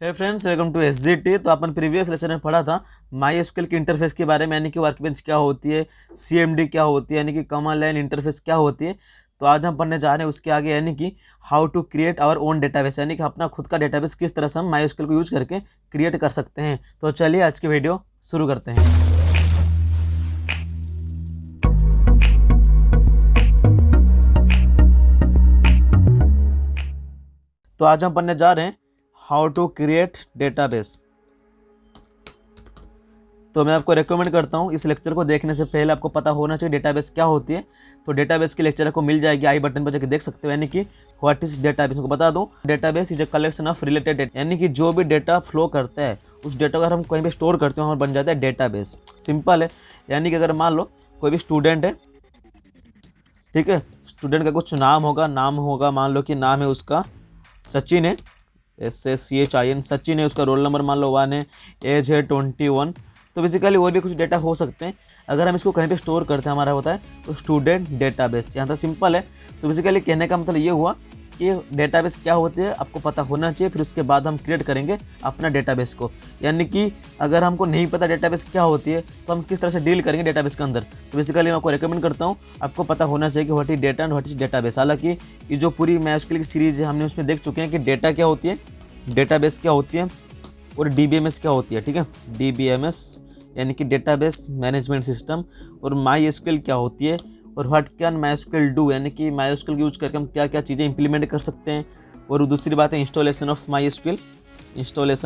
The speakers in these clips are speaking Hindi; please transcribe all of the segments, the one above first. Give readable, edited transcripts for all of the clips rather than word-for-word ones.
Hey friends, welcome to SGT. तो अपन प्रीवियस लेक्चर में पढ़ा था माई एसक्यूएल की इंटरफेस के बारे में, यानी कि वर्कबेंच क्या होती है, सीएमडी क्या होती है, यानी कि कमांड लाइन इंटरफेस क्या होती है। तो आज हम पढ़ने जा रहे हैं उसके आगे, यानी कि how to create our own database, यानी कि अपना खुद का डेटाबेस किस तरह से हम माई एसक्यूएल को यूज करके क्रिएट कर सकते हैं। तो चलिए आज की वीडियो शुरू करते हैं। तो आज हम पढ़ने जा रहे हैं हाउ टू क्रिएट डेटाबेस। तो मैं आपको रेकमेंड करता हूँ इस लेक्चर को देखने से पहले आपको पता होना चाहिए डेटाबेस क्या होती है। तो डेटाबेस की लेक्चर आपको मिल जाएगी, आई बटन पर जाकर देख सकते हो। यानी कि व्हाट इज डेटाबेस को बता दूं, database is a collection of related data, यानी कि जो भी डेटा फ्लो करता है उस डेटा को अगर हम कहीं पे स्टोर करते हो हमारा बन जाता है डेटाबेस। सिंपल है, यानी कि अगर मान लो कोई भी स्टूडेंट है, ठीक है, स्टूडेंट का कुछ नाम होगा, मान लो कि नाम है उसका सचिन है, SSCHIN सचिन है, उसका रोल नंबर मान लो 1 है, एज है 21। तो बेसिकली और भी कुछ डेटा हो सकते हैं। अगर हम इसको कहीं पे स्टोर करते हैं हमारा होता है तो स्टूडेंट डेटाबेस। यहाँ तक सिंपल है। तो बेसिकली कहने का मतलब ये हुआ कि डेटाबेस क्या होती है आपको पता होना चाहिए, फिर उसके बाद हम क्रिएट करेंगे अपना डेटाबेस को। यानी कि अगर हमको नहीं पता डेटाबेस क्या होती है तो हम किस तरह से डील करेंगे डेटाबेस के अंदर। तो बेसिकली मैं आपको रेकमेंड करता हूँ, आपको पता होना चाहिए कि what is data and what is database. हालांकि ये जो पूरी MySQL की सीरीज है हमने उसमें देख चुके हैं कि डेटा क्या होती है, डेटाबेस क्या होती है और DBMS क्या होती है। ठीक है, DBMS यानी कि डेटाबेस मैनेजमेंट सिस्टम, और MySQL क्या होती है और व्हाट कैन MySQL डू, यानी कि MySQL यूज करके हम क्या क्या चीज़ें इंप्लीमेंट कर सकते हैं। और दूसरी बात है इंस्टॉलेशन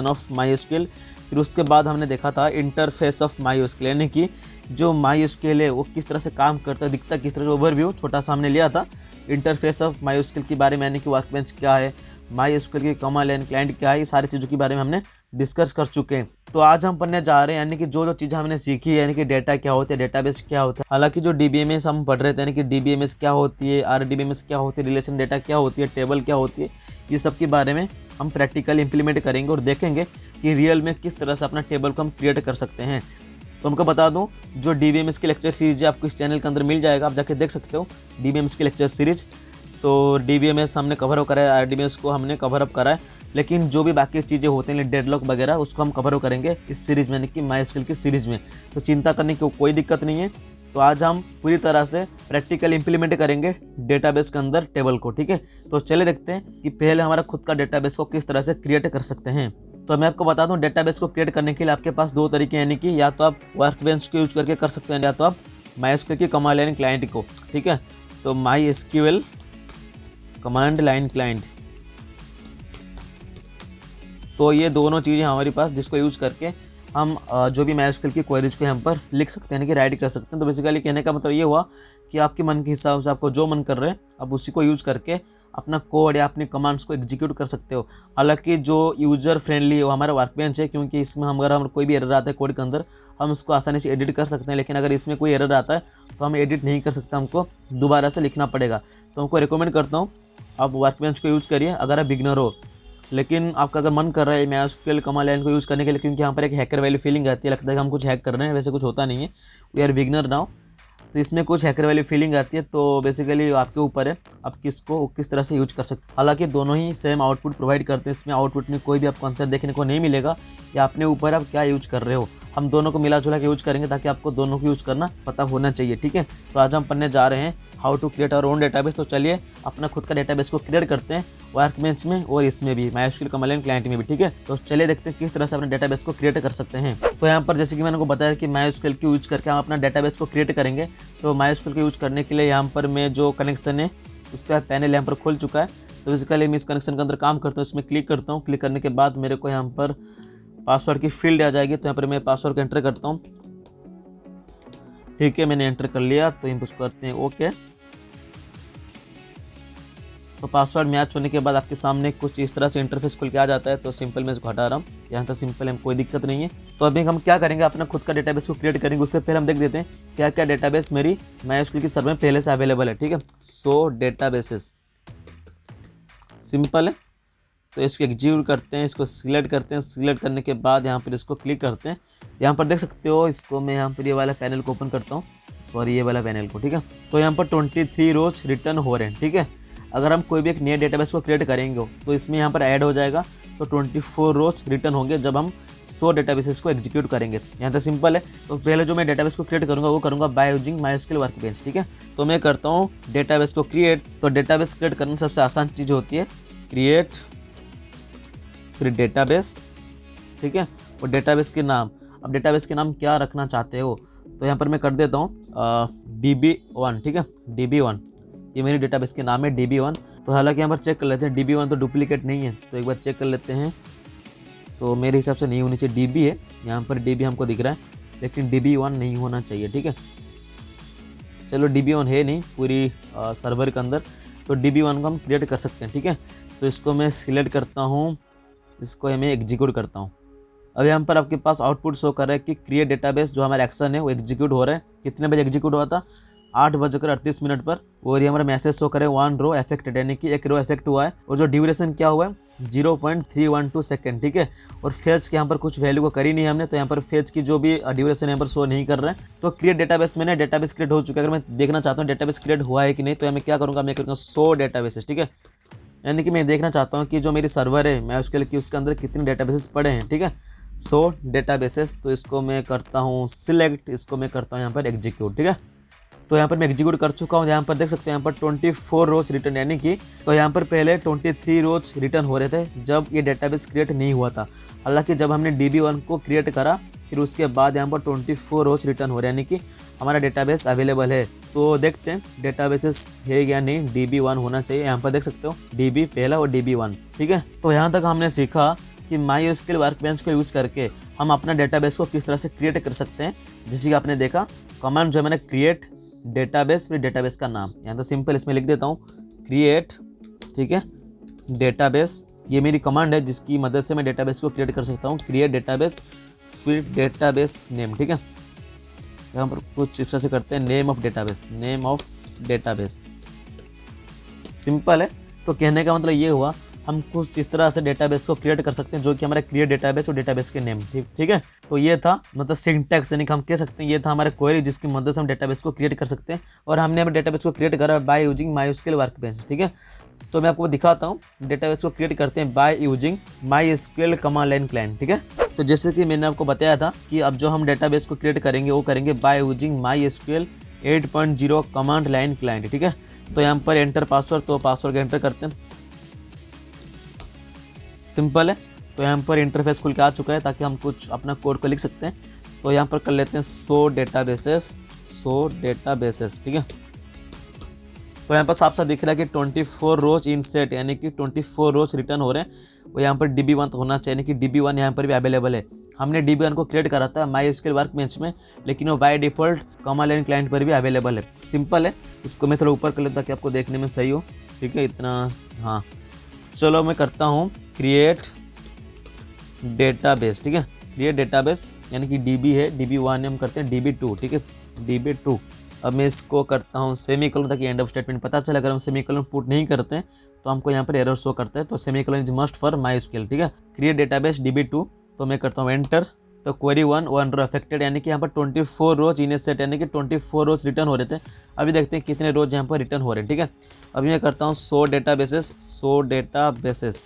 ऑफ MySQL। फिर उसके बाद हमने देखा था इंटरफेस ऑफ MySQL, यानी कि जो MySQL है वो किस तरह से काम करता है, दिखता किस तरह से, ओवरव्यू छोटा सा हमने लिया था इंटरफेस ऑफ MySQL के बारे में, यानी कि वर्कबेंच क्या है, MySQL की कमांड लाइन क्लाइंट क्या है, ये सारी चीज़ों के बारे में हमने डिस्कस कर चुके हैं। तो आज हम पढ़ने जा रहे हैं, यानी कि जो चीज़ें हमने सीखी है, यानी कि डेटा क्या होता है, डेटाबेस क्या होता है। हालांकि जो DBMS हम पढ़ रहे थे, यानी कि DBMS क्या होती है, RDBMS क्या होती है, रिलेशन डेटा क्या होती है, टेबल क्या होती है, ये सब के बारे में हम प्रैक्टिकल इंप्लीमेंट करेंगे और देखेंगे कि रियल में किस तरह से अपना टेबल को हम क्रिएट कर सकते हैं। तो हमको बता दूं, जो DBMS की लेक्चर सीरीज है आपको इस चैनल के अंदर मिल जाएगा, आप जाके देख सकते हो DBMS की लेक्चर सीरीज। तो DBMS हमने कवर अप करा है, RDBMS को हमने कवर अप करा है, लेकिन जो भी बाकी चीज़ें होती हैं डेडलॉक वगैरह उसको हम कवर अप करेंगे इस सीरीज़ में, यानी कि MySQL की सीरीज़ में। तो चिंता करने की कोई दिक्कत नहीं है। तो आज हम पूरी तरह से प्रैक्टिकल इंप्लीमेंट करेंगे डेटाबेस के अंदर टेबल को। ठीक है, तो चले देखते हैं कि पहले हमारा खुद का डेटाबेस को किस तरह से क्रिएट कर सकते हैं। तो मैं आपको बता दूं, डेटाबेस को क्रिएट करने के लिए आपके पास दो तरीके हैं, यानी कि या तो आप वर्कबेंच को यूज करके कर सकते हैं, या तो आप MySQL की कमांड लाइन क्लाइंट को। ठीक है, तो MySQL कमांड लाइन क्लाइंट, तो ये दोनों चीज़ें हमारे पास जिसको यूज करके हम जो भी MySQL की क्वेरीज को यहाँ पर लिख सकते हैं, यानी कि राइट कर सकते हैं। तो बेसिकली कहने का मतलब ये हुआ कि आपके मन के हिसाब से आपको जो मन कर रहे हैं आप उसी को यूज करके अपना कोड या अपनी कमांड्स को एग्जीक्यूट कर सकते हो। हालांकि जो यूजर फ्रेंडली है वो हमारा वर्कबेंच है, क्योंकि इसमें हम अगर हम कोई भी एरर आता है कोड के अंदर हम उसको आसानी से एडिट कर सकते हैं। लेकिन अगर इसमें कोई एरर आता है तो हम एडिट नहीं कर सकते, हमको दोबारा से लिखना पड़ेगा। तो हमको रिकमेंड करता हूँ आप वर्कबेंच को यूज़ करिए अगर आप बिगनर हो। लेकिन आपका अगर मन कर रहा है MySQL कमांड लाइन को यूज़ करने के लिए, क्योंकि यहाँ पर एक हैकर वाली फीलिंग आती है, लगता है कि हम कुछ हैक कर रहे हैं, वैसे कुछ होता नहीं है, वी आर बिगनर नाउ। तो इसमें कुछ हैकर वाली फीलिंग आती है। तो बेसिकली आपके ऊपर है आप किस तरह से यूज कर सकते हैं। हालांकि दोनों ही सेम आउटपुट प्रोवाइड करते हैं, इसमें आउटपुट में कोई भी आपको अंतर देखने को नहीं मिलेगा, या अपने ऊपर आप क्या यूज कर रहे हो। हम दोनों को मिला जुला के यूज करेंगे ताकि आपको दोनों को यूज करना पता होना चाहिए। ठीक है, तो आज हम पढ़ने जा रहे हैं how to create our own database. तो चलिए अपना खुद का डेटाबेस को क्रिएट करते हैं वर्कबेंच में और इसमें भी MySQL कमांड लाइन क्लाइंट में भी। ठीक है, तो चलिए देखते हैं किस तरह से अपने डेटाबेस को क्रिएट कर सकते हैं। तो यहाँ पर जैसे कि मैंने को बताया कि MySQL को यूज करके हम अपना डेटाबेस को क्रिएट करेंगे। तो MySQL को यूज करने के लिए यहाँ पर मैं जो कनेक्शन है उसका पैनल यहाँ पर खुल चुका है। तो बेसिकली मैं इस कनेक्शन के अंदर काम करता हूँ, इसमें क्लिक करता हूँ। क्लिक करने के बाद मेरे को यहाँ पर पासवर्ड की फील्ड आ जाएगी, तो यहाँ पर मैं पासवर्ड को एंटर करता हूँ। ठीक है, मैंने एंटर कर लिया, तो हम उसको करते हैं ओके। तो पासवर्ड मैच होने के बाद आपके सामने कुछ इस तरह से इंटरफेस खुल के आ जाता है। तो सिंपल मैं इसको हटा रहा हूँ, यहाँ तक सिंपल है, कोई दिक्कत नहीं है। तो अभी हम क्या करेंगे, अपना खुद का डेटाबेस को क्रिएट करेंगे। उससे पहले हम देख देते हैं क्या क्या डेटाबेस मेरी MySQL की सर्वर में पहले से अवेलेबल है। ठीक है, सो डेटाबेसेस सिंपल है। तो इसको एग्जीक्यूट करते हैं, इसको सिलेक्ट करते हैं। सिलेक्ट करने के बाद यहाँ पर इसको क्लिक करते हैं। यहाँ पर देख सकते हो, इसको मैं यहाँ पर ये वाला पैनल को ओपन करता हूँ, सॉरी ये वाला पैनल को। ठीक है, तो यहाँ पर 23 रोज रिटर्न हो रहे हैं। ठीक है, अगर हम कोई भी एक नया डेटाबेस को क्रिएट करेंगे तो इसमें यहाँ पर ऐड हो जाएगा तो 24 रोज रिटर्न होंगे जब हम 100 डेटाबेसेस को एग्जीक्यूट करेंगे। यहाँ तक सिंपल है। तो पहले जो मैं डेटाबेस को क्रिएट करूँगा वो करूँगा बाय यूजिंग माइस्क्ल वर्कबेंच, ठीक है। तो मैं करता हूँ डेटाबेस को क्रिएट। तो डेटाबेस क्रिएट करना सबसे आसान चीज़ होती है, क्रिएट फिर डेटाबेस, ठीक है। और डेटाबेस के नाम, अब डेटाबेस के नाम क्या रखना चाहते हो, तो यहाँ पर मैं कर देता हूँ DB1, ठीक है, DB1, ये मेरी डेटाबेस के नाम है DB1। तो हालांकि यहाँ पर चेक कर लेते हैं, DB1 तो डुप्लीकेट नहीं है, तो एक बार चेक कर लेते हैं। तो मेरे हिसाब से नहीं होनी चाहिए, DB है, यहाँ पर DB हमको दिख रहा है, लेकिन DB1 नहीं होना चाहिए, ठीक है। चलो DB1 है नहीं पूरी सर्वर के अंदर, तो DB1 को हम क्रिएट कर सकते हैं, ठीक है। तो इसको मैं सिलेक्ट करता हूँ, इसको मैं एग्जीक्यूट करता हूँ। अब यहाँ पर आपके पास आउटपुट शो कर रहा है कि क्रिएट डेटाबेस जो हमारा एक्शन है वो एग्जीक्यूट हो रहा है। कितने बजे एग्जीक्यूट हुआ था, 8:38 पर। और ये हमारा मैसेज शो करे 1 रो अफेक्टेड, यानी कि एक रो अफेक्ट हुआ है। और जो ड्यूरेशन क्या हुआ है 0.312 सेकेंड, ठीक है। और फेज के यहाँ पर कुछ वैल्यू को करी नहीं हमने, तो यहाँ पर फेज की जो भी ड्यूरेशन यहाँ पर शो नहीं कर रहे हैं। तो क्रिएट डेटाबेस मैंने डेटाबेस क्रिएट हो चुका है। अगर मैं देखना चाहता हूँ डेटाबेस क्रिएट हुआ है कि नहीं, तो मैं क्या करूँगा, मैं करूँगा 100 डेटाबेसेस, ठीक है। यानी कि मैं देखना चाहता हूँ कि जो मेरी सर्वर है माइस्क्ल की उसके अंदर कितने डेटाबेसेस पड़े हैं, ठीक है, 100 डेटाबेसेस। तो इसको मैं करता हूँ सिलेक्ट, इसको मैं करता हूँ यहाँ पर एग्जीक्यूट, ठीक है। तो यहाँ पर मैं एग्जीक्यूट कर चुका हूँ। यहाँ पर देख सकते हैं यहाँ पर 24 रोज रिटर्न, यानी कि तो यहाँ पर पहले 23 रोज रिटर्न हो रहे थे जब ये डेटाबेस क्रिएट नहीं हुआ था। हालांकि जब हमने DB1 को क्रिएट करा फिर उसके बाद यहाँ पर 24 रोज रिटर्न हो रहे हैं, यानी कि हमारा डेटाबेस अवेलेबल है। तो देखते हैं डेटाबेसेस है या नहीं, DB1 होना चाहिए। यहाँ पर देख सकते हो DB पहला और DB1, ठीक है। तो यहाँ तक हमने सीखा कि माइस्क्ल वर्कबेंच को यूज़ करके हम अपना डेटाबेस को किस तरह से क्रिएट कर सकते हैं। जैसे कि आपने देखा कमांड जो मैंने क्रिएट डेटाबेस फिर डेटाबेस का नाम, यहाँ तो सिंपल इसमें लिख देता हूँ क्रिएट, ठीक है, डेटाबेस। ये मेरी कमांड है जिसकी मदद से मैं डेटाबेस को क्रिएट कर सकता हूँ। क्रिएट डेटाबेस फिर डेटाबेस नेम, ठीक है। यहाँ पर कुछ इस तरह से करते हैं, name of database, name of database, simple है। तो कहने का मतलब ये हुआ हम कुछ इस तरह से डेटाबेस को क्रिएट कर सकते हैं जो कि हमारा क्रिएट डेटाबेस और डेटाबेस के नेम, ठीक है। तो ये था मतलब सिंटैक्स, यानी कि हम कह सकते हैं ये था हमारा क्वेरी जिसकी मदद से हम डेटाबेस को क्रिएट कर सकते हैं। और हमने हमारे डेटाबेस को क्रिएट करा बाय यूजिंग माइस्क्ल वर्कबेंच, ठीक है। तो मैं आपको दिखाता हूँ डेटाबेस को क्रिएट करते हैं by using MySQL command line client, ठीक है। तो जैसे कि मैंने आपको बताया था कि अब जो हम डेटाबेस को क्रिएट करेंगे वो करेंगे by using MySQL 8.0 command line client, ठीक है। तो यहाँ पर एंटर पासवर्ड, तो पासवर्ड एंटर करते हैं, सिंपल है। तो यहाँ पर इंटरफेस खुल के आ चुका है ताकि हम कुछ अपना कोड को लिख सकते हैं। तो यहाँ पर कर लेते हैं 100 डेटाबेसेस, ठीक है। तो यहाँ पर साफ साफ दिख रहा है कि 24 रोज इन सेट, यानी कि 24 रोज रिटर्न हो रहे हैं। वो यहाँ पर DB1 तो होना चाहिए, यानी कि DB1 यहाँ पर भी अवेलेबल है। हमने DB1 को क्रिएट करा था माइस्क्ल वर्कबेंच में, लेकिन वो by default command line client पर भी अवेलेबल है, सिंपल है। इसको मैं थोड़ा ऊपर कर लेता ताकि आपको देखने में सही हो, ठीक है, इतना, हाँ। चलो मैं करता हूँ क्रिएट डेटाबेस, ठीक है, क्रिएट डेटाबेस, यानी कि DB है, DB1 हम करते हैं DB2, ठीक है, DB2। अब मैं इसको करता हूँ सेमीकोलन ताकि एंड ऑफ स्टेटमेंट पता चले। अगर हम सेमीकोलन पुट नहीं करते हैं तो हमको यहाँ पर एरर शो करता है। तो semicolon is must for MySQL, ठीक है। क्रिएट डेटाबेस DB2, तो मैं करता हूँ एंटर। तो क्वेरी 1 रो अफेक्टेड, यानी कि यहाँ पर 24 रोज इन ए सेट, यानी कि 24 रोज रिटर्न हो रहे थे। अभी देखते हैं कितने रोज यहाँ पर रिटर्न हो रहे हैं, ठीक है। अभी मैं करता हूँ 100 डेटाबेसेस।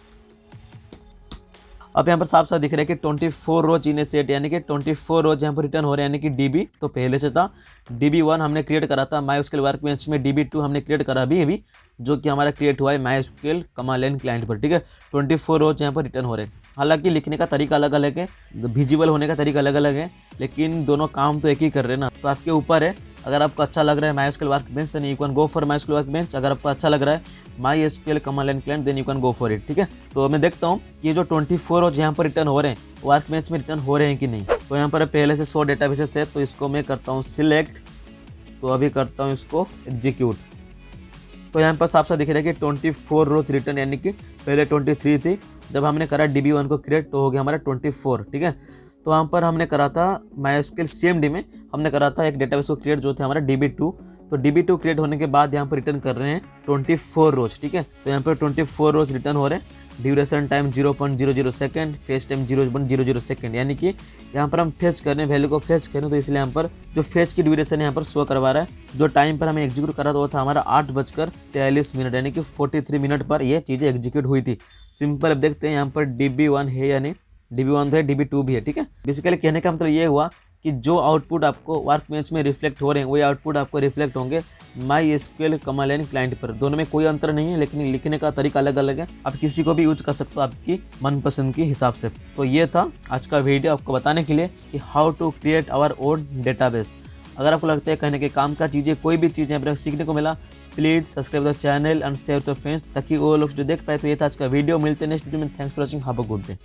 अब यहाँ पर साफ साफ दिख रहा है कि 24 रोज इन ए सेट, यानी कि 24 रोज यहाँ पर रिटर्न हो रहे हैं, यानी कि DB तो पहले से था। DB1 हमने क्रिएट करा था माइस्क्ल वर्कबेंच में, DB2 हमने क्रिएट करा अभी जो कि हमारा क्रिएट हुआ है माइस्क्ल कमांड लाइन क्लाइंट पर, ठीक है। 24 रोज यहाँ पर रिटर्न हो रहे हैं। हालांकि लिखने का तरीका अलग अलग है, विजिबल होने का तरीका अलग अलग है, लेकिन दोनों काम तो एक ही कर रहे हैं ना। तो आपके ऊपर है, अगर आपको अच्छा लग रहा है MySQL workbench then you can go for MySQL workbench. अगर आपको अच्छा लग रहा है MySQL command line client then you can go for it, ठीक है। तो मैं देखता हूँ ये जो 24 रोज यहाँ पर रिटर्न हो रहे हैं वर्कबेंच में रिटर्न हो रहे हैं कि नहीं। तो यहाँ पर पहले से 100 डेटाबेसेस है, तो इसको मैं करता हूँ सिलेक्ट। तो अभी करता हूँ इसको एग्जीक्यूट। तो यहाँ पर साफ साफ दिख रहा है कि 24 रोज रिटर्न, यानी कि पहले 23 थी। जब हमने करा DB1 को क्रिएट तो हो गया हमारा 24, ठीक है। तो वहाँ पर हमने करा था माइस्क्ल CMD में हमने करा था एक डेटाबेस को क्रिएट जो थे हमारा DB2। तो DB2 क्रिएट होने के बाद यहाँ पर रिटर्न कर रहे हैं 24 रोज, ठीक है। तो यहाँ पर 24 रोज रिटर्न हो रहे हैं। Duration time 0.00 second, fetch time 0.00 second, यानी कि यहाँ पर हम फेच कर रहे हैं, वैल्यू को फेच कर रहे हैं, तो इसलिए यहाँ पर जो फेच की ड्यूरेशन है यहाँ पर शो करवा रहा है। जो टाइम पर हमें एग्जीक्यूट करा था वो था हमारा 8:43, यानी कि 43 मिनट पर ये चीज़ें एग्जीक्यूट हुई थी। सिंपल। अब देखते हैं यहाँ पर DB1 है या नहीं। DB1 तो है, DB2 भी है, ठीक है। बेसिकली कहने का मतलब ये हुआ कि जो आउटपुट आपको वर्कबेंच में रिफ्लेक्ट हो रहे हैं वही आउटपुट आपको रिफ्लेक्ट होंगे MySQL कमांड लाइन क्लाइंट पर। दोनों में कोई अंतर नहीं है, लेकिन लिखने का तरीका अलग अलग है। आप किसी को भी यूज कर सकते हो आपकी मनपसंद के हिसाब से। तो ये था आज का वीडियो आपको बताने के लिए कि how to create our own database. अगर आपको लगता है कहने के काम का चीज़ें, कोई भी चीज़ यहाँ पर सीखने को मिला, please subscribe the channel and share with your friends, ताकि वो लोग जो देख पाए। तो ये था आज का वीडियो। मिलते हैं नेक्स्ट वीडियो में। Thanks for watching. Have a good day.